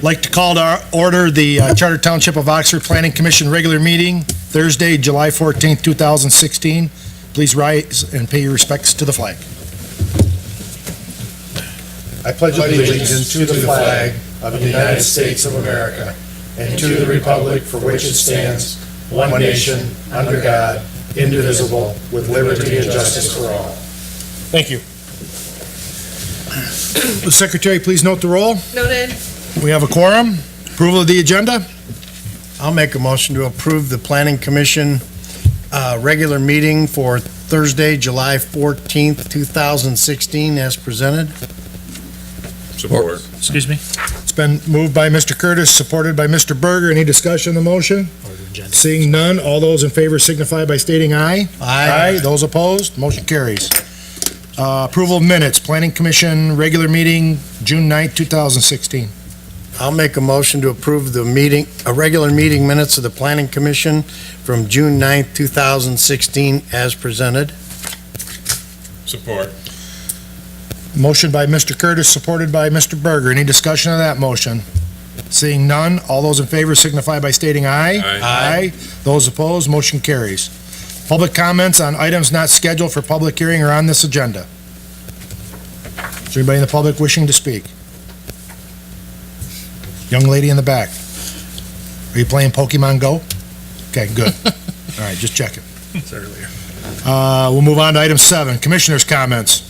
Like to call to order the Charter Township of Oxford Planning Commission regular meeting, Thursday, July 14th, 2016. Please rise and pay your respects to the flag. I pledge allegiance to the flag of the United States of America and to the republic for which it stands, one nation, under God, indivisible, with liberty and justice for all. Thank you. Secretary, please note the roll. Noted. We have a quorum. Approval of the agenda. I'll make a motion to approve the Planning Commission regular meeting for Thursday, July 14th, 2016, as presented. Support. Excuse me? It's been moved by Mr. Curtis, supported by Mr. Berger. Any discussion on the motion? Seeing none, all those in favor signify by stating aye. Aye. Those opposed, motion carries. Approval of minutes, Planning Commission regular meeting, June 9th, 2016. I'll make a motion to approve the regular meeting minutes of the Planning Commission from June 9th, 2016, as presented. Support. Motion by Mr. Curtis, supported by Mr. Berger. Any discussion on that motion? Seeing none, all those in favor signify by stating aye. Aye. Those opposed, motion carries. Public comments on items not scheduled for public hearing or on this agenda. Is there anybody in the public wishing to speak? Young lady in the back. Are you playing Pokemon Go? Okay, good. All right, just checking. It's earlier. We'll move on to item 7, Commissioners' comments.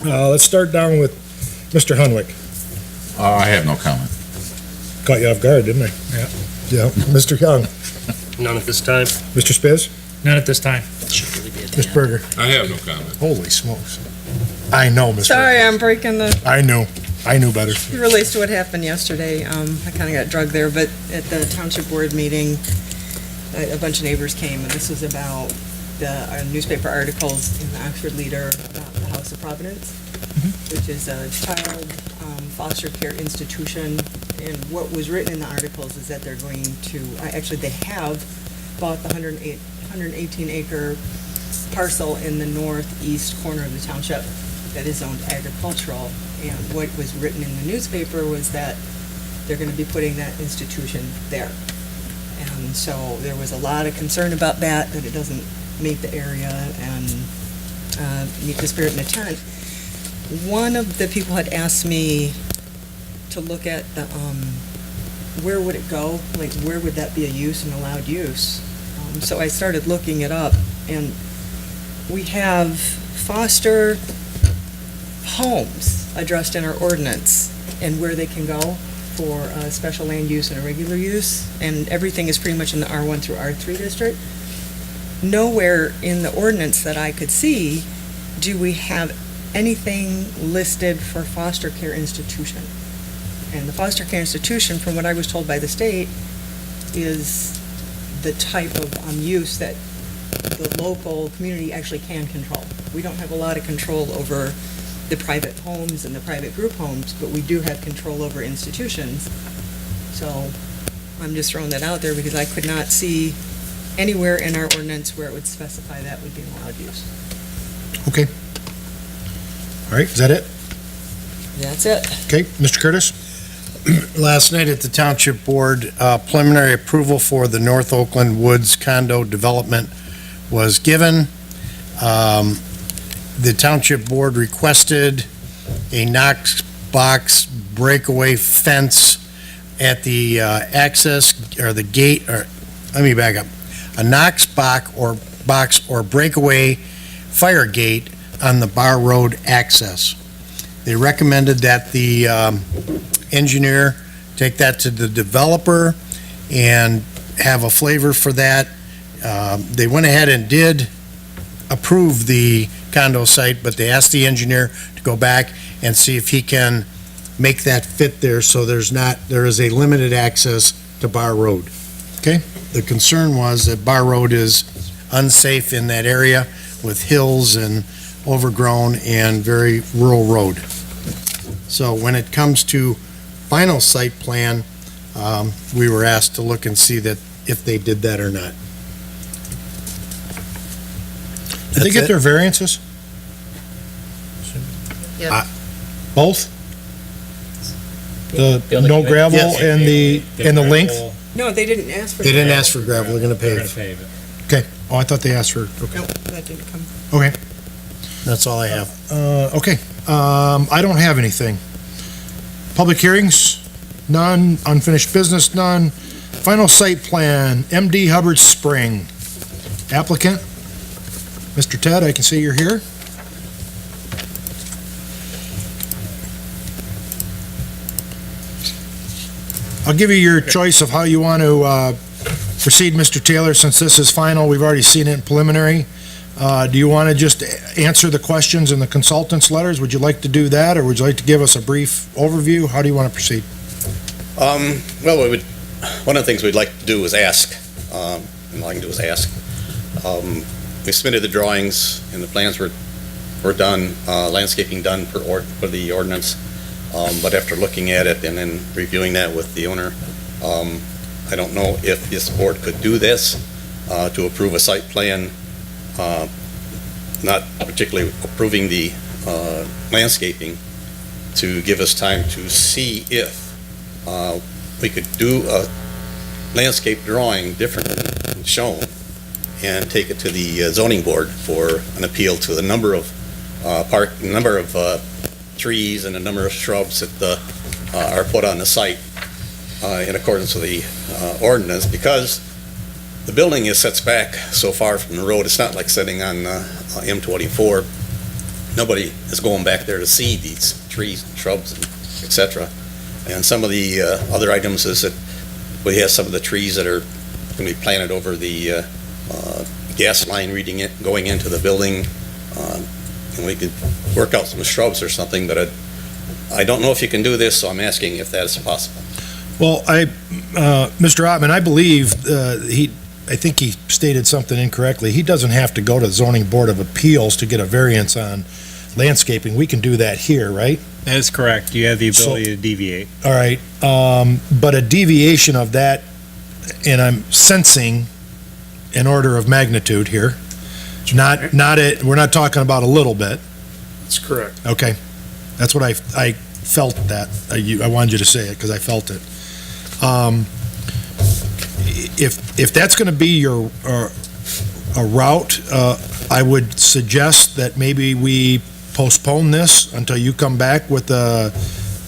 Let's start down with Mr. Hunwick. I have no comment. Caught you off guard, didn't I? Yeah. Mr. Young, None at this time. Mr. Spiz, None at this time. Mr. Berger. I have no comment. Holy smokes. I know, Mr. Sorry, I'm breaking the, I knew better. it relates to what happened yesterday. I kind of got drugged there, but at the Township Board meeting, a bunch of neighbors came, and this was about the newspaper articles in the Oxford Leader about the House of Providence, which is a child foster care institution. And what was written in the articles is that they're going to, actually, they have bought the 118-acre parcel in the northeast corner of the township that is zoned agricultural. And what was written in the newspaper was that they're going to be putting that institution there. And so there was a lot of concern about that it doesn't meet the area and meet the spirit and intent. One of the people had asked me to look at the, where would it go? Like, where would that be a use, an allowed use? So I started looking it up, and we have foster homes addressed in our ordinance and where they can go for a special land use and a regular use, and everything is pretty much in the R1 through R3 district. Nowhere in the ordinance that I could see do we have anything listed for foster care institution. And the foster care institution, from what I was told by the state, is the type of use that the local community actually can control. We don't have a lot of control over the private homes and the private group homes, but we do have control over institutions. So I'm just throwing that out there because I could not see anywhere in our ordinance where it would specify that would be an allowed use. Okay. All right, is that it? That's it. Okay, Mr. Curtis? Last night at the Township Board, preliminary approval for the North Oakland Woods condo development was given. The Township Board requested a Knox box breakaway fence at the access, or the gate, or, let me back up. A Knox box or breakaway fire gate on the Bar Road access. They recommended that the engineer take that to the developer and have a flavor for that. They went ahead and did approve the condo site, but they asked the engineer to go back and see if he can make that fit there so there is a limited access to Bar Road. Okay. The concern was that Bar Road is unsafe in that area with hills and overgrown and very rural road. So when it comes to final site plan, we were asked to look and see that if they did that or not. Did they get their variances? Yep. Both? The Building no committee? gravel Yes. and the length? gravel, No, they didn't ask for. They didn't gravel. ask for gravel, they're gonna They're gonna pave. pave it. Okay. Oh, I thought they asked for, okay. Nope, that didn't come. Okay. That's all I have. Okay. I don't have anything. Public hearings? None. Unfinished business? None. Final site plan, MD Hubbard Spring. Applicant? Mr. Ted, I can see you're here. I'll give you your choice of how you want to proceed, Mr. Taylor, since this is final. We've already seen it in preliminary. Do you want to just answer the questions in the consultant's letters? Would you like to do that, or would you like to give us a brief overview? How do you want to proceed? Well, one of the things we'd like to do is ask, and all I can do is ask. We submitted the drawings and the plans were done, landscaping done for the ordinance. But after looking at it and then reviewing that with the owner, I don't know if this board could do this, to approve a site plan, not particularly approving the landscaping, to give us time to see if we could do a landscape drawing different than shown and take it to the zoning board for an appeal to the number of trees and a number of shrubs that are put on the site in accordance with the ordinance, because the building is sets back so far from the road. It's not like sitting on M24. Nobody is going back there to see these trees and shrubs, and et cetera. And some of the other items is that we have some of the trees that are going to be planted over the gas line going into the building, and we could work out some shrubs or something, but I don't know if you can do this, so I'm asking if that is possible. Well, Mr. Ottman, I believe I think he stated something incorrectly. He doesn't have to go to the zoning board of appeals to get a variance on landscaping. We can do that here, right? That is correct. You have the So- ability to deviate. All right, but a deviation of that, and I'm sensing an order of magnitude here, we're not talking about a little bit. That's correct. Okay, that's what I felt that, I wanted you to say it, because I felt it. If that's gonna be your, a route, I would suggest that maybe we postpone this until you come back with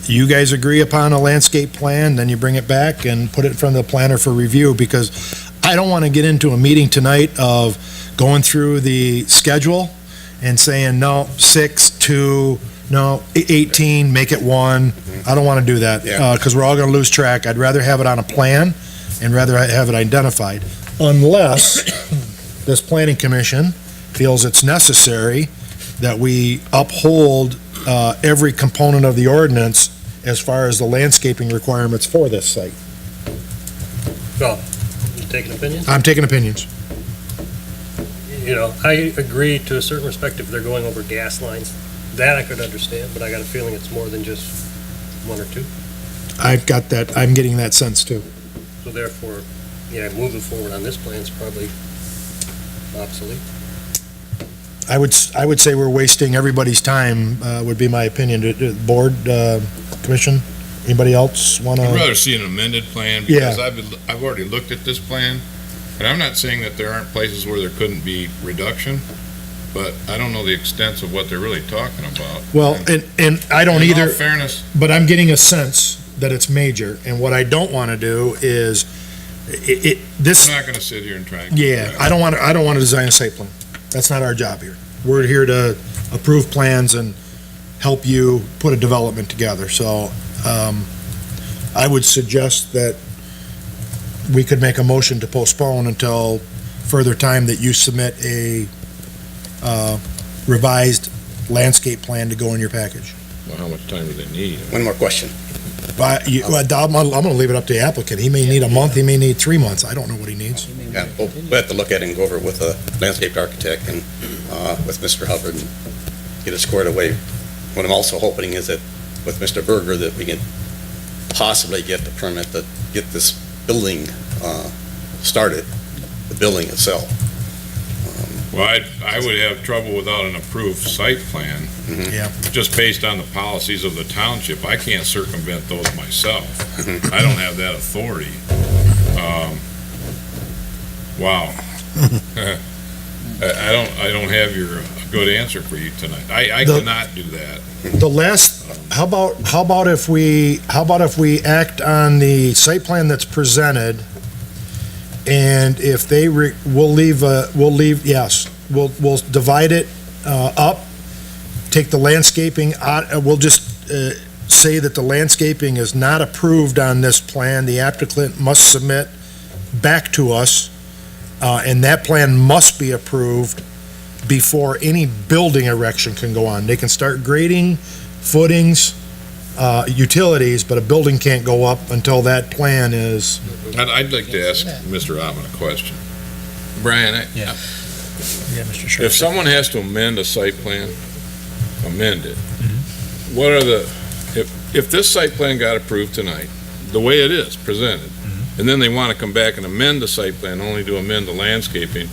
you guys agree upon a landscape plan, then you bring it back and put it in front of the planner for review, because I don't want to get into a meeting tonight of going through the schedule and saying, no, 6, 2, no, 18, make it 1. I don't want to do that, Yeah. because we're all going to lose track. I'd rather have it on a plan and rather have it identified, unless this planning commission feels it's necessary that we uphold every component of the ordinance as far as the landscaping requirements for this site. Well, you take an opinion? I'm taking opinions. You know, I agree to a certain respect if they're going over gas lines. That I could understand, but I got a feeling it's more than just 1 or 2. I've got that, I'm getting that sense too. So therefore, yeah, moving forward on this plan is probably obsolete. I would say we're wasting everybody's time, would be my opinion. Board, commission, anybody else want I'd to? rather see an amended plan, because I've already looked at this plan, and I'm not saying that there aren't places where there couldn't be reduction, but I don't know the extent of what they're really talking about. Well, and I don't In all either, fairness, but I'm getting a sense that it's major, and what I don't want to do is, this. I'm not gonna sit here and try and. Yeah, I don't want to design a site plan. That's not our job here. We're here to approve plans and help you put a development together. So, I would suggest that we could make a motion to postpone until further time that you submit a revised landscape plan to go in your package. Well, how much time do they need? One more question. But I'm going to leave it up to the applicant. He may need a month, he may need 3 months. I don't know what he needs. Yeah, we'll have to look at it and go over it with a landscape architect and with Mr. Hubbard and get it squared away. What I'm also hoping is that with Mr. Berger, that we can possibly get the permit to get this building started, the building itself. Well, I would have trouble without an approved site plan. Yeah. Just based on the policies of the township. I can't circumvent those myself. I don't have that authority. Wow. I don't have your good answer for you tonight. I cannot do that. The last, how about if we act on the site plan that's presented, and if they, we'll divide it up, take the landscaping out, we'll just say that the landscaping is not approved on this plan, the applicant must submit back to us, and that plan must be approved before any building erection can go on. They can start grading, footings, utilities, but a building can't go up until that plan is. I'd like to ask Mr. Ottman a question. Brian, Yeah, Mr. Sherman. if someone has to amend a site plan, amend it, what are if this site plan got approved tonight, the way it is presented, and then they want to come back and amend the site plan only to amend the landscaping,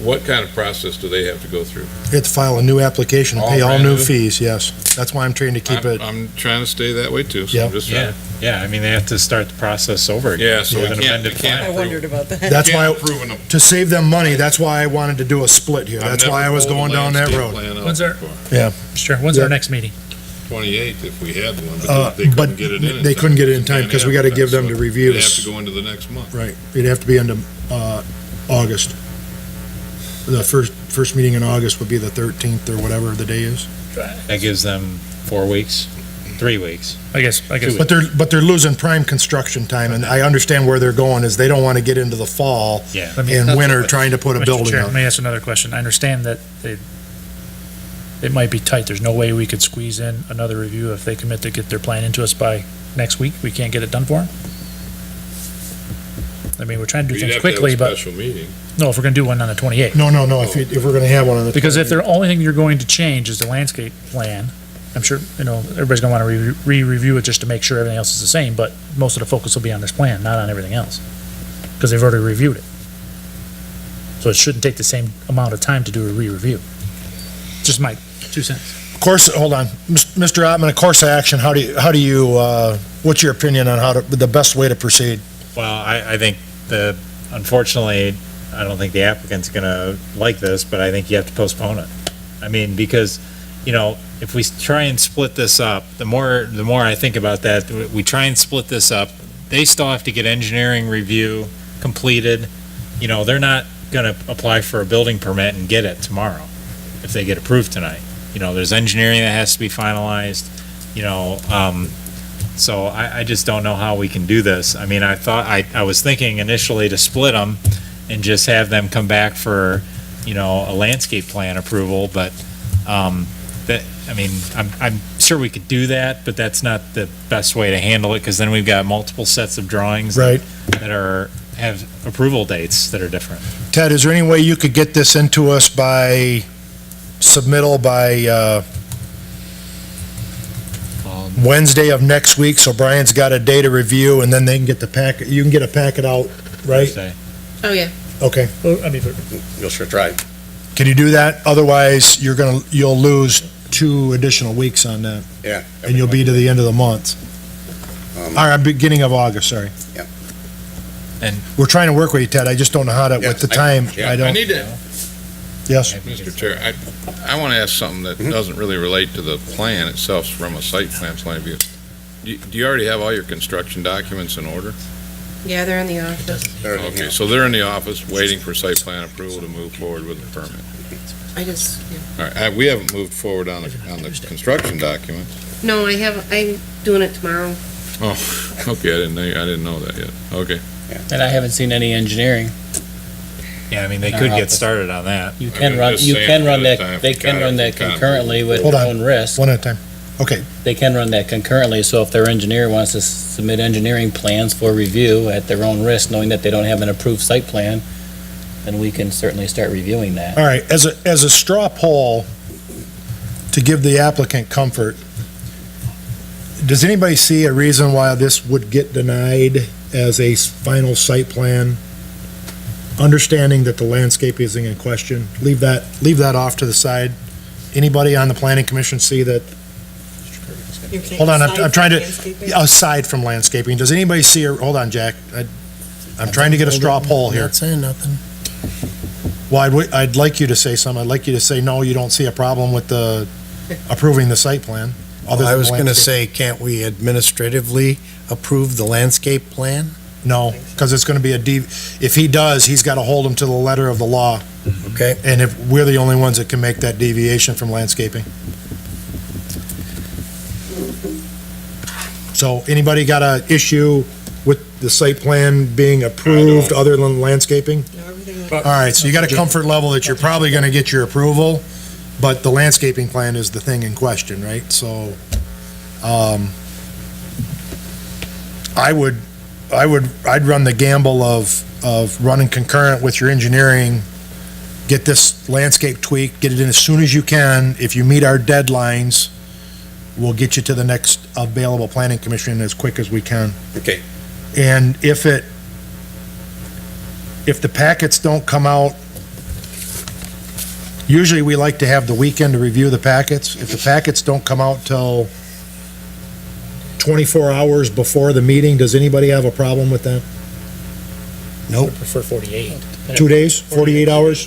what kind of process do they have to go through? You have to file a new application and All pay all brand new new? fees, yes. That's why I'm trying to keep it. I'm trying to stay that way too, so Yeah. I'm just trying. Yeah, I mean, they have to start the process over again. Yeah, so we With an can't, amended we can't I approve. wondered about that. That's can't why, approve an- to save them money, that's why I wanted to do a split here. I've That's never why I was pulled a going down that landscape road. plan out When's our- before. Sure, when's Yeah. our next meeting? 28th if we had one, Uh, but they but couldn't get it in. they couldn't get it in time Can't because we gotta give them advertise, to so review. It'd have to go into the next month. Right, it'd have to be into, August. The first meeting in August would be the 13th or whatever the day is. That gives them 4 weeks, 3 weeks. I guess. But they're losing prime construction time, and I understand where they're going is they don't want to get into the fall Yeah. and winter trying to put a Mr. building Chair, up. let me ask another question. I understand that it might be tight. There's no way we could squeeze in another review if they commit to get their plan into us by next week. We can't get it done for them? I mean, we're trying to do We'd things have to have quickly, a but, special meeting. no, if we're gonna do one on the 28th. No, if we're gonna have one on the. Because if the only thing you're going to change is the landscape plan, I'm sure, everybody's gonna wanna re-review it just to make sure everything else is the same, but most of the focus will be on this plan, not on everything else. Because they've already reviewed it. So it shouldn't take the same amount of time to do a re-review. Just my 2 cents. Course, hold on, Mr. Ottman, a course of action, how do you, what's your opinion on the best way to proceed? Well, I think unfortunately, I don't think the applicant's gonna like this, but I think you have to postpone it. I mean, because, if we try and split this up, the more I think about that, we try and split this up, they still have to get engineering review completed. They're not gonna apply for a building permit and get it tomorrow if they get approved tonight. There's engineering that has to be finalized, so I just don't know how we can do this. I mean, I was thinking initially to split them and just have them come back for, a landscape plan approval, but, I'm sure we could do that, but that's not the best way to handle it, because then we've got multiple sets of drawings Right. that have approval dates that are different. Ted, is there any way you could get this into us by submittal by, Wednesday of next week, so Brian's got a day to review, and then they can get the packet, you can get a packet out, right? Thursday. Oh, yeah. Okay, You'll sure try. can you do that? Otherwise, you'll lose 2 additional weeks on that, Yeah. and you'll be to the end of the month. All right, beginning of August, sorry. Yeah. And- We're trying to work with you, Ted, I just don't know how to, with the time, Yeah, I I don't, need to, yes? Mr. Chair, I want to ask something that doesn't really relate to the plan itself from a site plan point of view. Do you already have all your construction documents in order? Yeah, they're in the office. Okay, so they're in the office waiting for site plan approval to move forward with the permit. I just, yeah. All right, we haven't moved forward on the construction documents. No, I'm doing it tomorrow. Oh, okay, I didn't know that yet. Okay. And I haven't seen any engineering. Yeah, I mean, they In our could get office. started on that. You I can mean, run, just you saying can ahead run of that, time if they you can got run it, that you kind of- concurrently with Hold their on. own risk. One at a time. Okay, They can run that concurrently, so if their engineer wants to submit engineering plans for review at their own risk, knowing that they don't have an approved site plan, then we can certainly start reviewing that. all right, as a straw poll, to give the applicant comfort, does anybody see a reason why this would get denied as a final site plan understanding that the landscape isn't in question. Leave that off to the side. Anybody on the planning commission see that? Hold on, I'm trying to, aside from landscaping, does anybody see, hold on, Jack, I'm trying to get a straw poll here. Not saying nothing. Well, I'd like you to say something. I'd like you to say, no, you don't see a problem with the, approving the site plan. other I than was gonna landscape. say, can't we administratively approve the landscape plan? No, because it's gonna be if he does, he's gotta hold him to the letter of the law. Okay. And if, we're the only ones that can make that deviation from landscaping. So, anybody got a issue with the site plan being approved other than landscaping? No, everything All right, so you got a comfort level that you're probably gonna get your approval, but the landscaping plan is the thing in question, right? So, I'd run the gamble of running concurrent with your engineering, get this landscape tweaked, get it in as soon as you can. If you meet our deadlines, we'll get you to the next available planning commission as quick as we can. Okay. And if the packets don't come out, usually we like to have the weekend to review the packets. If the packets don't come out till 24 hours before the meeting, does anybody have a problem with that? I prefer 48. 2 days, 48 hours?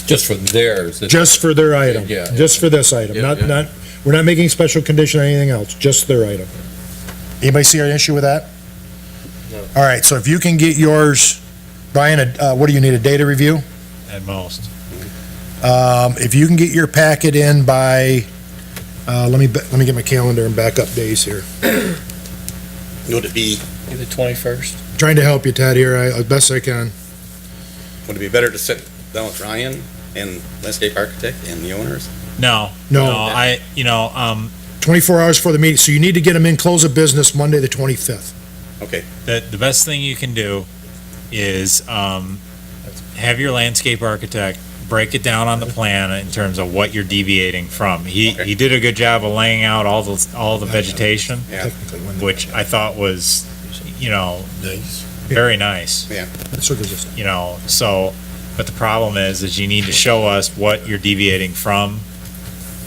Just for theirs. Just for their item? Yeah. Just for this item? Yeah, yeah. Not, we're not making special condition or anything else, just their item? Anybody see an issue with that? No. All right, so if you can get yours, Brian, what do you need, a data review? At most. If you can get your packet in by, let me get my calendar and back up days here. Would it be, The 21st? Trying to help you, Ted, here, as best I can. would it be better to sit down with Ryan and landscape architect and the owners? No. No. I, 24 hours for the meeting, so you need to get them in close of business Monday, the 25th. Okay, the best thing you can do is, have your landscape architect break it down on the plan in terms of what you're deviating from. He did a good job of laying out all the vegetation, yeah, Technically, when which I thought was, Nice. very nice. So does this. So, but the problem is you need to show us what you're deviating from.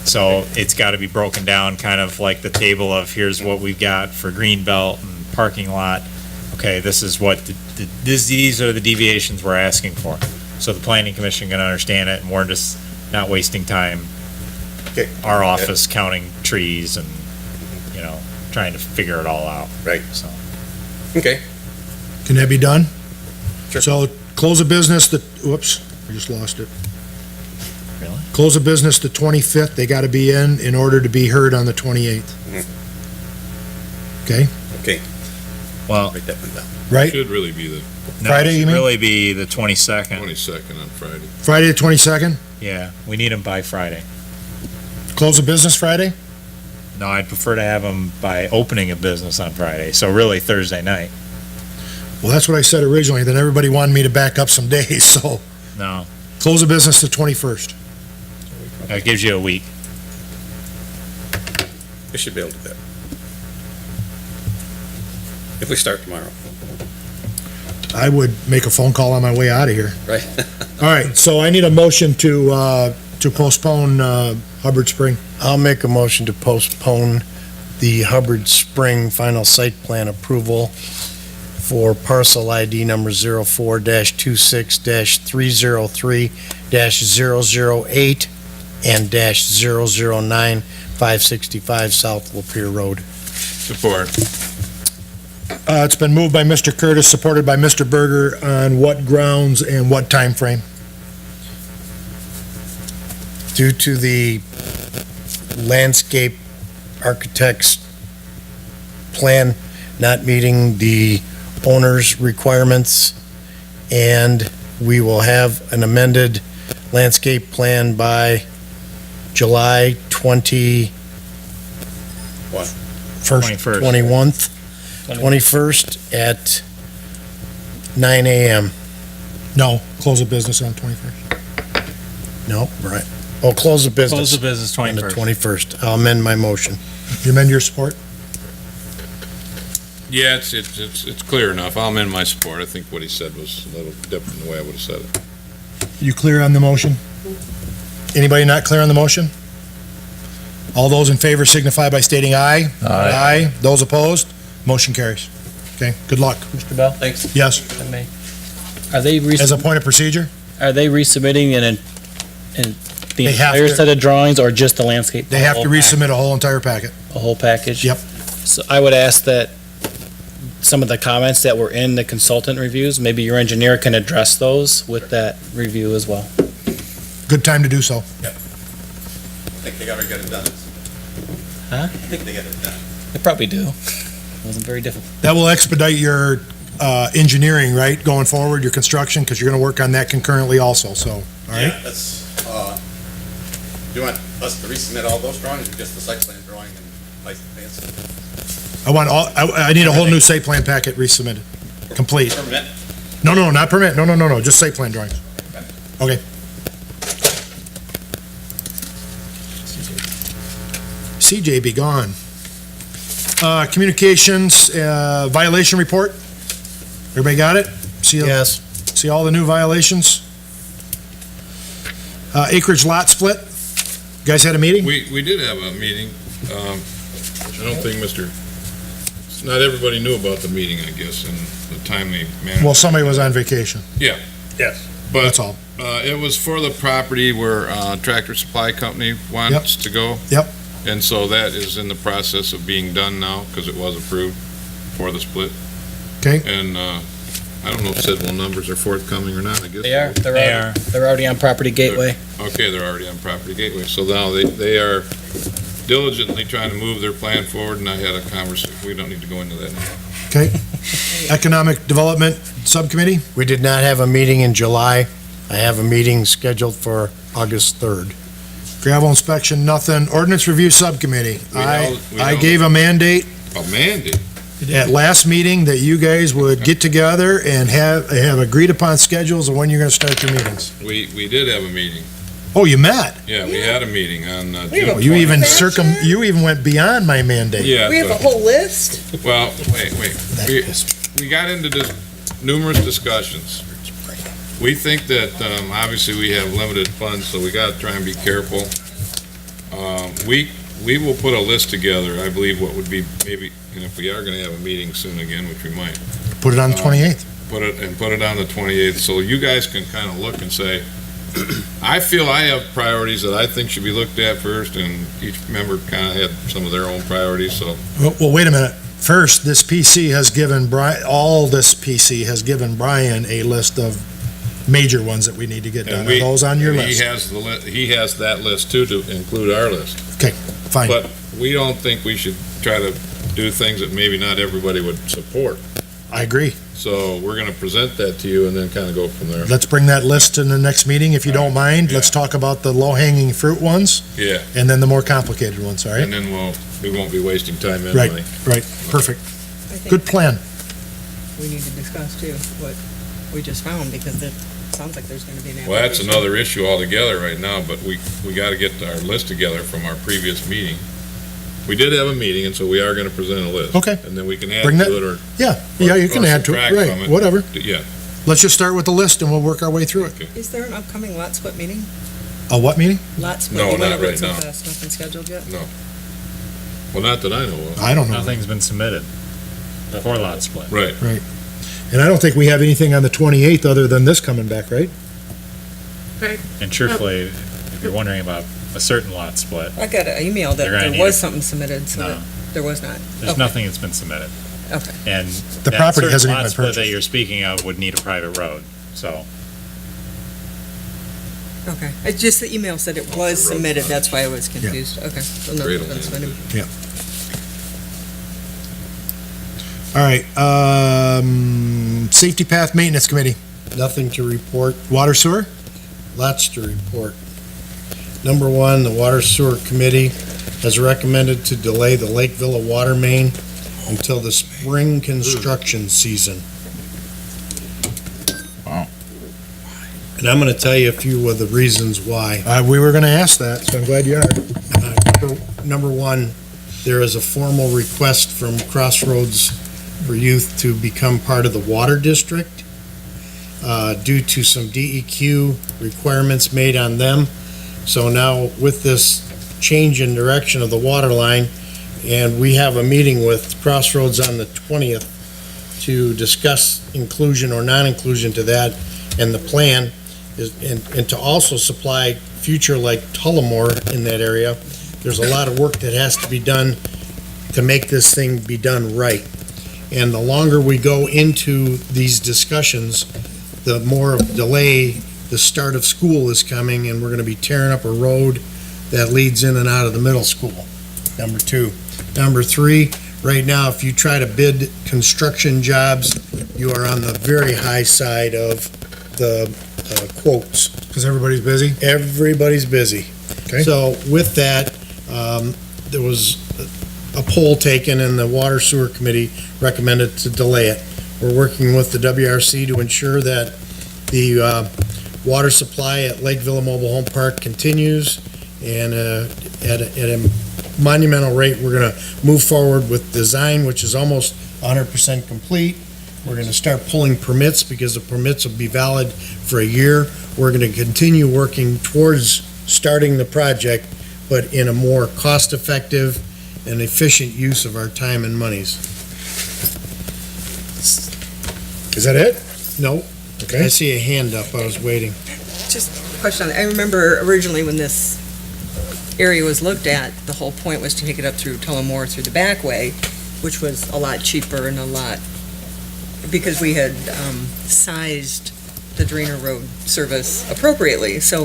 So it's got to be broken down, kind of like the table of, here's what we've got for green belt and parking lot. Okay, this is what, these are the deviations we're asking for. So the planning commission can understand it, and we're just not wasting time, okay, our office counting trees and, trying to figure it all out. right, So, okay. Can that be done? Sure. So, close of business, whoops, I just lost it. Really? Close of business the 25th, they gotta be in order to be heard on the 28th. Okay, well, Write that one down. right? Should really be the no, Friday, it you should mean? really be the 22nd. 22nd on Friday. Friday the 22nd, Yeah, we need them by Friday. close of business Friday? No, I'd prefer to have them by opening a business on Friday, so really Thursday night. Well, that's what I said originally, then everybody wanted me to back up some days, so, No, close of business the 21st. that gives you a week. We should be able to do that. If we start tomorrow, I would make a phone call on my way out of here. right? All right, so I need a motion to postpone, Hubbard Spring. I'll make a motion to postpone the Hubbard Spring final site plan approval for parcel ID number 04-26-303-008 and -009 565 South Lapeer Road. Support. It's been moved by Mr. Curtis, supported by Mr. Berger, on what grounds and what time frame? Due to the landscape architect's plan not meeting the owner's requirements, and we will have an amended landscape plan by July 21st, 21st at 9 a.m. No, close of business on 21st. No, right. Oh, close the business. Close the business On the 21st. 21st. I'll amend my motion. You amend your support? Yeah, it's clear enough. I'll amend my support. I think what he said was a little different than the way I would have said it. You clear on the motion? Anybody not clear on the motion? All those in favor signify by stating aye. Aye. Those opposed? Motion carries. Okay, good luck. Mr. Bell, Thanks. Yes, if I may. Are they, as a point of procedure? resubmitting in the They have entire to. set of drawings or just the landscape? They have to The whole resubmit a whole entire packet. A whole package? Yep. So I would ask that some of the comments that were in the consultant reviews, maybe your engineer can address those with that review as well. Good time to do so. I think they gotta get it done. Huh? I think they get it done. They probably do. It wasn't very difficult. That will expedite your engineering, right, going forward, your construction, because you're going to work on that concurrently also, so, all right? Yeah, that's, do you want us to resubmit all those drawings or just the site plan drawing and license plans? I want all, I need a whole new site plan packet resubmitted, complete. Permit? No, not permit, no, just site plan drawings. Okay. CJ be gone. Communications, violation report? Everybody got it? Yes. See all the new violations? Acreage lot split? You guys had a meeting? We did have a meeting. I don't think not everybody knew about the meeting, I guess, in the timely manner. Well, somebody was on vacation, Yes. But that's all. it was for the property where Tractor Supply Company wants to go. Yep. And so that is in the process of being done now, because it was approved for the split. Okay. And I don't know if Sidwell numbers are forthcoming or not, I guess. They are. They are. They're already on Property Gateway. Okay, they're already on Property Gateway. So now they are diligently trying to move their plan forward, and I had a conversation. We don't need to go into that now. Okay. Economic Development Subcommittee? We did not have a meeting in July. I have a meeting scheduled for August 3rd. Gravel inspection, nothing. Ordinance Review Subcommittee. We I held- gave a mandate A mandate? at last meeting that you guys would get together and have agreed upon schedules of when you're gonna start your meetings. We did have a meeting. Oh, you met? Yeah, we had a meeting on Oh, June you even 20th. you even went beyond my mandate. Yeah. We have a whole list? Well, wait. We got into this numerous discussions. We think that, obviously, we have limited funds, so we gotta try and be careful. We will put a list together, I believe what would be maybe, and if we are gonna have a meeting soon again, which we might, Put it on the 28th. put it on the 28th, so you guys can kind of look and say, I feel I have priorities that I think should be looked at first, and each member kind of had some of their own priorities, so. Well, wait a minute. First, this PC has given Brian a list of major ones that we need to get done. And Are those on your he list? He has that list too, to include our list. Fine. But we don't think we should try to do things that maybe not everybody would support. I agree. So we're gonna present that to you and then kind of go from there. Let's bring that list in the next meeting, if you don't mind. Let's Yeah. talk about the low-hanging fruit ones, Yeah, and then the more complicated ones, all right? and then we won't be wasting time Right. anyway. Right, perfect. I think Good plan. we need to discuss too, what we just found, because it sounds like there's gonna be an. Well, that's application. another issue altogether right now, but we gotta get our list together from our previous meeting. We did have a meeting, and so we are gonna present a list. Okay. And then we can add Bring that- to it or. Yeah, you can or add to it, subtract from right, whatever. Yeah, Let's just start with the list, and we'll work our way through it. Is there an upcoming lot split meeting? A what meeting? Lot split? No, You went not over it right so now. fast, Nothing scheduled yet? well, not that I know of. I don't know. Nothing's been submitted for lot split. Right. And I don't think we have anything on the 28th other than this coming back, right? And truthfully, if you're wondering about a certain lot split, I got an email that They're gonna there need was it. something submitted, so No. that there was not. there's Okay. nothing that's been submitted. Okay. And The that property certain hasn't even lot been split purchased. that you're speaking of would need a private road, so. Okay, it's just the email said it was for road submitted, frontage. that's why I was confused, okay. So no, Great that's land fine. All right, Safety Path Maintenance Committee, Nothing to report, water sewer? lots to report. Number one, the Water Sewer Committee has recommended to delay the Lake Villa water main until the spring construction season. Wow. And I'm gonna tell you a few of the reasons why. We were gonna ask that, so I'm glad you are. Number one, there is a formal request from Crossroads for youth to become part of the water district due to some DEQ requirements made on them. So now with this change in direction of the water line, and we have a meeting with Crossroads on the 20th to discuss inclusion or non-inclusion to that, and the plan is, and to also supply future like Tullamore in that area. There's a lot of work that has to be done to make this thing be done right. And the longer we go into these discussions, the more delay the start of school is coming, and we're gonna be tearing up a road that leads in and out of the middle school, number 2. Number 3, right now, if you try to bid construction jobs, you are on the very high side of the quotes. Because everybody's busy? Everybody's busy. Okay. So with that, there was a poll taken and the Water Sewer Committee recommended to delay it. We're working with the WRC to ensure that the water supply at Lake Villa Mobile Home Park continues, and at a monumental rate, we're gonna move forward with design, which is almost 100% complete. We're gonna start pulling permits because the permits will be valid for a year. We're gonna continue working towards starting the project, but in a more cost-effective and efficient use of our time and monies. Is that it? No, I Okay. see a hand up, I was waiting. Just a question. I remember originally when this area was looked at, the whole point was to take it up through Tullamore through the back way, which was a lot cheaper and a lot, because we had sized the Drainer Road service appropriately. So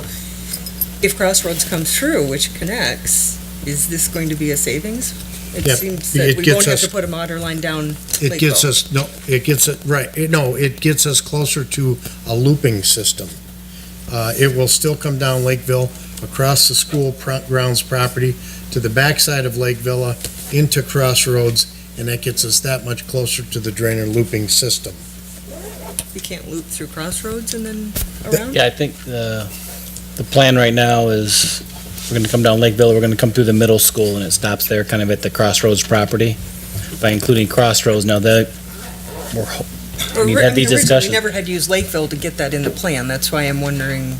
if Crossroads comes through, which connects, is this going to be a savings? It Yep. seems It that we gets won't have us- to put a water line down It gets Lakeville. us, no, it gets it, right, it gets us closer to a looping system. It will still come down Lakeville, across the school grounds property, to the backside of Lake Villa, into Crossroads, and that gets us that much closer to the drainer looping system. You can't loop through Crossroads and then around? Yeah, I think the plan right now is we're gonna come down Lakeville, we're gonna come through the middle school, and it stops there kind of at the Crossroads property. By including Crossroads, now that, we're, Or We need to have these originally, discussions. We never had used Lakeville to get that in the plan. That's why I'm wondering,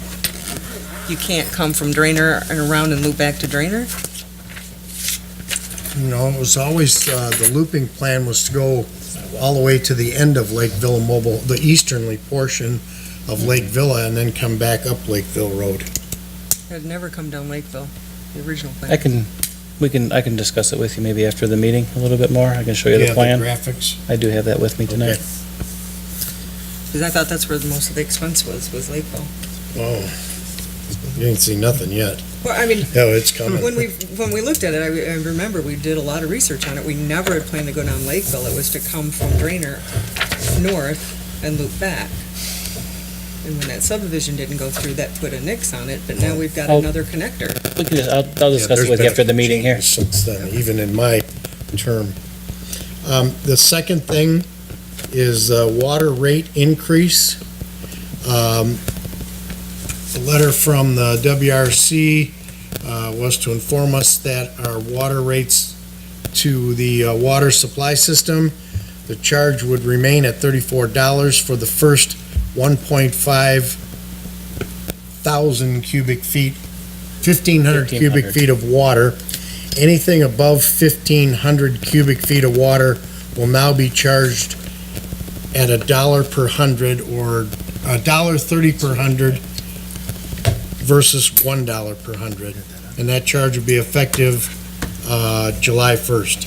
you can't come from Drainer and around and loop back to Drainer? It was always, the looping plan was to go all the way to the end of Lake Villa Mobile, the easternly portion of Lake Villa, and then come back up Lakeville Road. It had never come down Lakeville, the original plan. I can discuss it with you maybe after the meeting a little bit more. I can show you Yeah, the plan. graphics. I do have that with me tonight. Because I thought that's where most of the expense was Lakeville. Oh, you didn't see nothing yet. Well, I mean, No, it's coming. when we looked at it, I remember we did a lot of research on it. We never had planned to go down Lakeville. It was to come from Drainer north and loop back. And when that subdivision didn't go through, that put a nix on it, but now we've got Oh. another connector. We can just, I'll discuss there's it with you been after the a meeting here. change Since then, even in my term. The second thing is water rate increase. The letter from the WRC was to inform us that our water rates to the water supply system, the charge would remain at $34 for the first 1.5 thousand cubic feet, 1,500 cubic 1,500. feet of water. Anything above 1,500 cubic feet of water will now be charged at $1 per hundred, or $1.30 per hundred versus $1 per hundred. And that charge will be effective July 1st.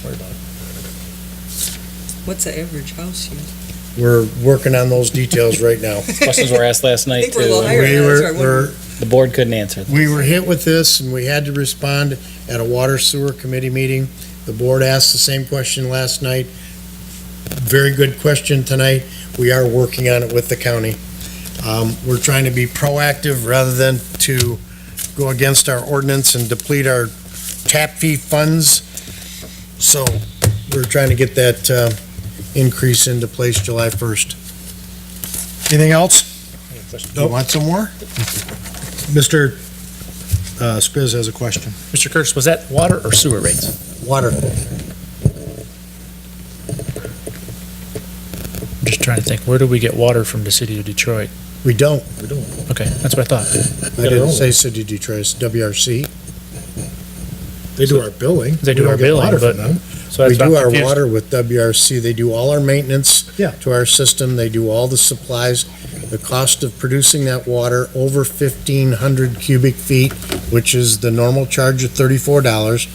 What's the average house use? We're working on those details right now. Questions were asked last I night think we're a little too. higher We than that, were, so I wonder- The board couldn't answer. we were hit with this, and we had to respond at a water sewer committee meeting. The board asked the same question last night. Very good question tonight. We are working on it with the county. We're trying to be proactive rather than to go against our ordinance and deplete our tap fee funds. So we're trying to get that increase into place July 1st. Anything else? You want some more? Mr. Spiz has a question. Mr. Curtis, was that water or sewer rates? Water. I'm just trying to think, where do we get water from the city of Detroit? We don't. Okay, that's what I thought. I didn't say City of Detroit, it's WRC. They do our billing. They do We don't our get billing, water from but- them. So We that's do why I'm our confused. water with WRC. They do all our maintenance Yeah. to our system. They do all the supplies. The cost of producing that water over 1,500 cubic feet, which is the normal charge of $34.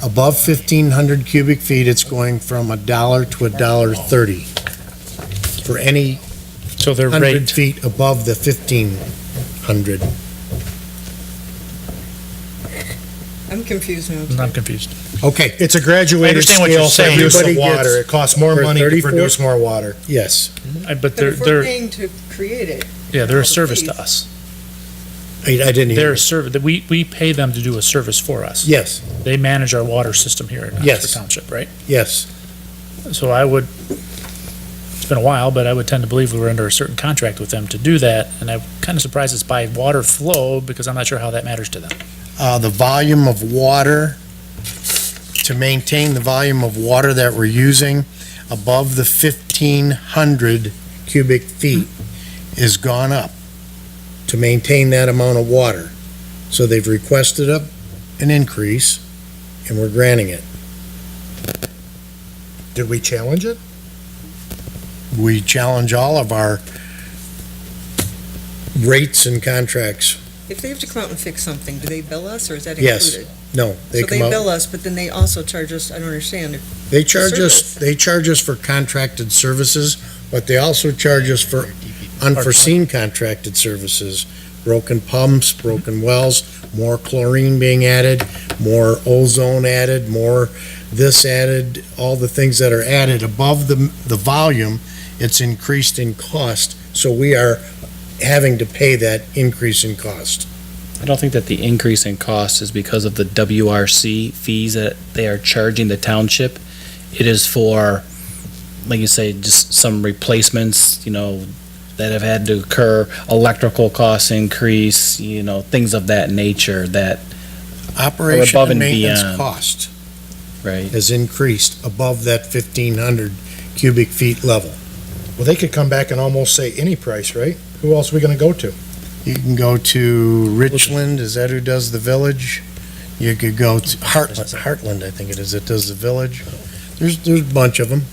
Above 1,500 cubic feet, it's going from $1 to $1.30 for any So their 100 rate, feet above the 1,500. I'm confused now. I'm confused. Okay, It's a graduated understand what you're scale for saying. use of Everybody gets- water. It costs more for money to 34 produce more water. yes. But But they're, if we're they're, paying to create it, yeah, they're all a the service fees. to us. I didn't hear. They're a you. service, we pay them to do a service for us. Yes, They manage our water system here in Yes. Oxford Township, right? yes. So I would, it's been a while, but I would tend to believe we were under a certain contract with them to do that, and I'm kind of surprised it's by water flow, because I'm not sure how that matters to them. The volume of water, to maintain the volume of water that we're using above the 1,500 cubic feet is gone up to maintain that amount of water. So they've requested an increase, and we're granting it. Did we challenge it? We challenge all of our rates and contracts. If they have to come out and fix something, do they bill us, or is that Yes. included? No, they So they come out. bill us, but then they also charge us, I don't understand. They charge us, Service. they charge us for contracted services, but they also charge us for unforeseen contracted services. Broken pumps, broken wells, more chlorine being added, more ozone added, more this added, all the things that are added above the volume, it's increased in cost. So we are having to pay that increase in cost. I don't think that the increase in cost is because of the WRC fees that they are charging the township. It is for, like you say, just some replacements, that have had to occur, electrical costs increase, things of that nature that, Operation above and and maintenance beyond. cost right? has increased above that 1,500 cubic feet level. Well, they could come back and almost say any price, right? Who else are we gonna go to? You can go to Richland, is that who does the village? You could go to Heartland, I think it is, that does the village. There's a bunch of them.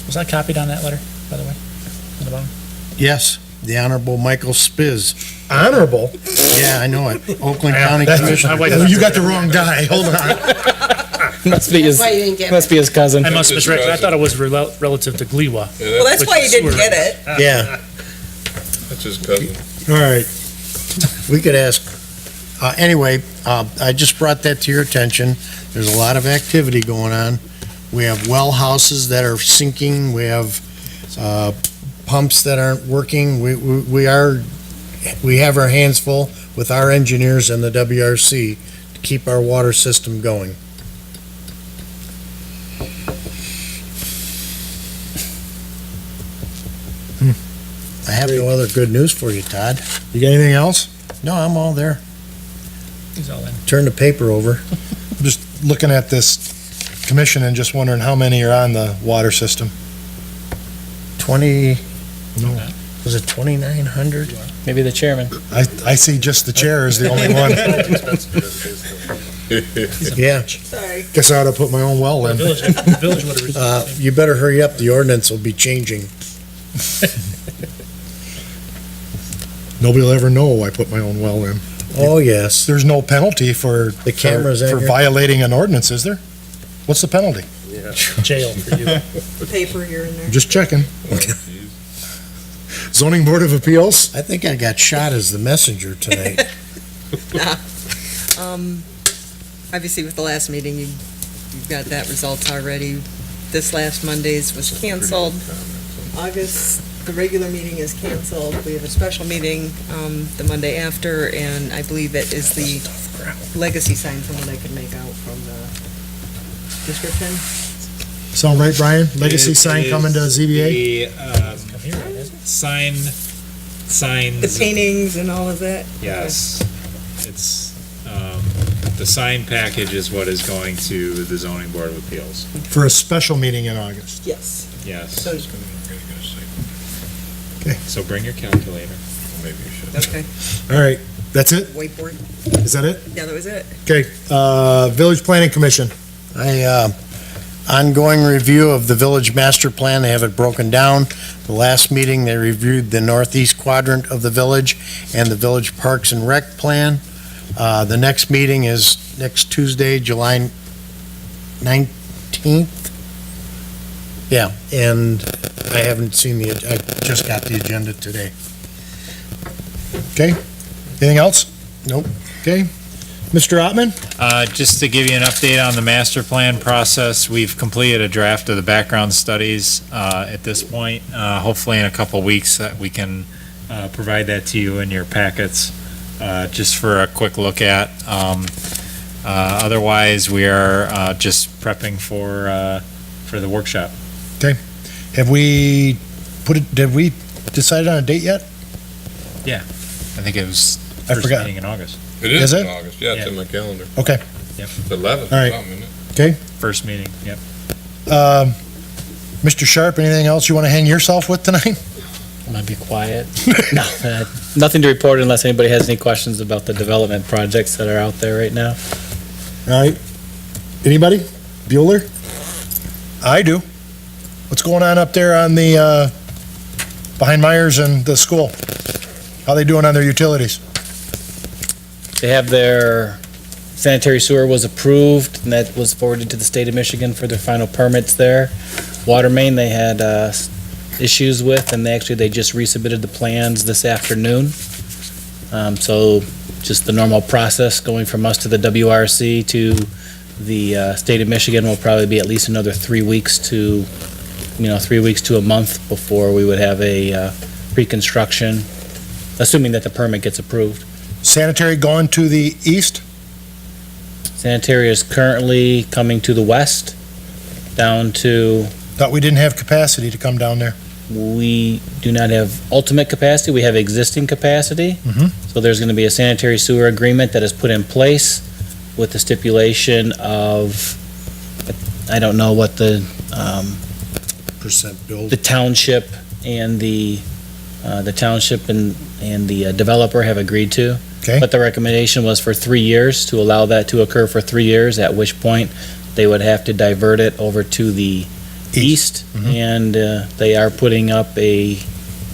Was that copied on that letter, by the way? On the bottom? Yes, the Honorable Michael Spiz. Honorable? Yeah, I know it. Oakland County That's- Commissioner. You got the wrong guy. Hold on. Must be his, That's why you didn't get must be his cousin. I must misread, I thought it was relative to Gliwa. Well, that's why you didn't get it. Yeah, That's his cousin. All right. we could ask. Anyway, I just brought that to your attention. There's a lot of activity going on. We have well houses that are sinking. We have pumps that aren't working. We have our hands full with our engineers and the WRC to keep our water system going. I have no other good news for you, Todd. You got anything else? No, I'm all there. He's all in. Turn the paper over. Just looking at this commission and just wondering how many are on the water system. 20, No. was it 2,900? Maybe the chairman. I see just the chair is the only one. Yeah. Sorry. Guess I ought to put my own well in. Village would have. You better hurry up, the ordinance will be changing. Nobody will ever know I put my own well in. Oh, yes. There's no penalty for The cameras for in here. violating an ordinance, is there? What's the penalty? Jail for you. Paper here and there. Just checking. Zoning Board of Appeals? I think I got shot as the messenger tonight. Obviously, with the last meeting, you've got that results already. This last Monday's was canceled. August, the regular meeting is canceled. We have a special meeting the Monday after, and I believe it is the legacy sign from what I could make out from the description. Sound right, Brian? Legacy sign coming to ZBA? Signs. The paintings and all of that. Yes. It's, The sign package is what is going to the zoning board of appeals. For a special meeting in August. Yes. Yes. So, So bring your calculator. Maybe you should. okay, All right, that's it? whiteboard. Is that it? Yeah, that was it. Okay, Village Planning Commission. Ongoing review of the village master plan, they have it broken down. The last meeting, they reviewed the northeast quadrant of the village and the village parks and rec plan. The next meeting is next Tuesday, July 19th. Yeah, and I haven't seen I just got the agenda today. Okay, anything else? Nope. Okay, Mr. Ottman? Just to give you an update on the master plan process, we've completed a draft of the background studies at this point. Hopefully in a couple weeks that we can provide that to you in your packets, just for a quick look at. Otherwise, we are just prepping for the workshop. Have we did we decide on a date yet? I think it was I first forgot. meeting in August. It Is is it? in August, yeah, it's in my calendar. Okay, It's 11th, All right. something, isn't it? First meeting, yep. Mr. Sharp, anything else you want to hang yourself with tonight? I'm gonna be quiet. No, nothing to report unless anybody has any questions about the development projects that are out there right now. All right, anybody? Bueller? I do. What's going on up there on the, behind Myers and the school? How they doing on their utilities? They have their sanitary sewer was approved, and that was forwarded to the state of Michigan for their final permits there. Water main, they had issues with, and they just resubmitted the plans this afternoon. So just the normal process going from us to the WRC to the state of Michigan will probably be at least another 3 weeks to, 3 weeks to a month before we would have a pre-construction, assuming that the permit gets approved. Sanitary going to the east? Sanitary is currently coming to the west, down to, Thought we didn't have capacity to come down there. we do not have ultimate capacity, we have existing capacity. Mhm. So there's gonna be a sanitary sewer agreement that is put in place with the stipulation of, I don't know what the Percent build. the township and the township and the developer have agreed to. Okay. But the recommendation was for 3 years, to allow that to occur for 3 years, at which point they would have to divert it over to the east. Mhm. And they are putting up a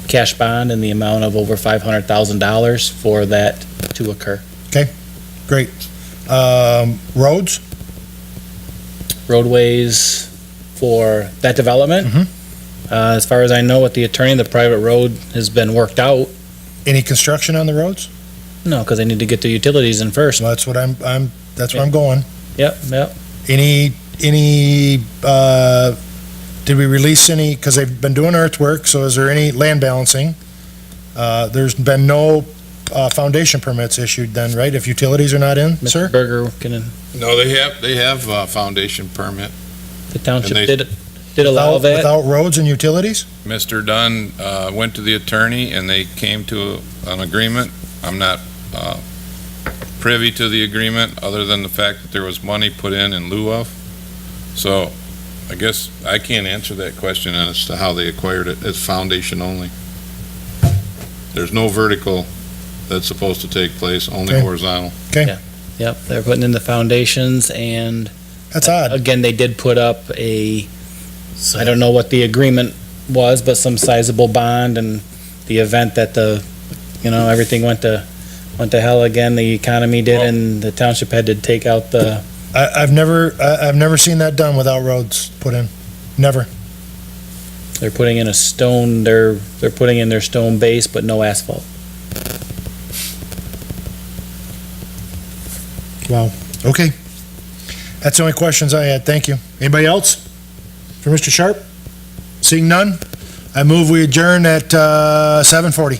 cash bond in the amount of over $500,000 for that to occur. Great. Roads? Roadways for that development. Mhm. As far as I know, with the attorney, the private road has been worked out. Any construction on the roads? No, because they need to get the utilities in first. Well, that's what that's where I'm going. Yep. Any, did we release any, because they've been doing earthwork, so is there any land balancing? There's been no foundation permits issued then, right, if utilities are not in, sir? Mr. Berger, No, they have a foundation permit. the township And they- did allow that? Without roads and utilities? Mr. Dunn went to the attorney and they came to an agreement. I'm not privy to the agreement, other than the fact that there was money put in lieu of. So I guess I can't answer that question as to how they acquired it. It's foundation only. There's no vertical that's supposed to take place, only Okay. horizontal. Yep, they're putting in the foundations, and That's odd. again, they did put up I don't know what the agreement was, but some sizable bond, and the event that everything went to hell again, the economy did, Well- and the township had to take out I've never seen that done without roads put in. Never. they're putting in a stone, they're putting in their stone base, but no asphalt. Wow. Okay. That's the only questions I had. Thank you. Anybody else? For Mr. Sharp? Seeing none, I move we adjourn at 7:40.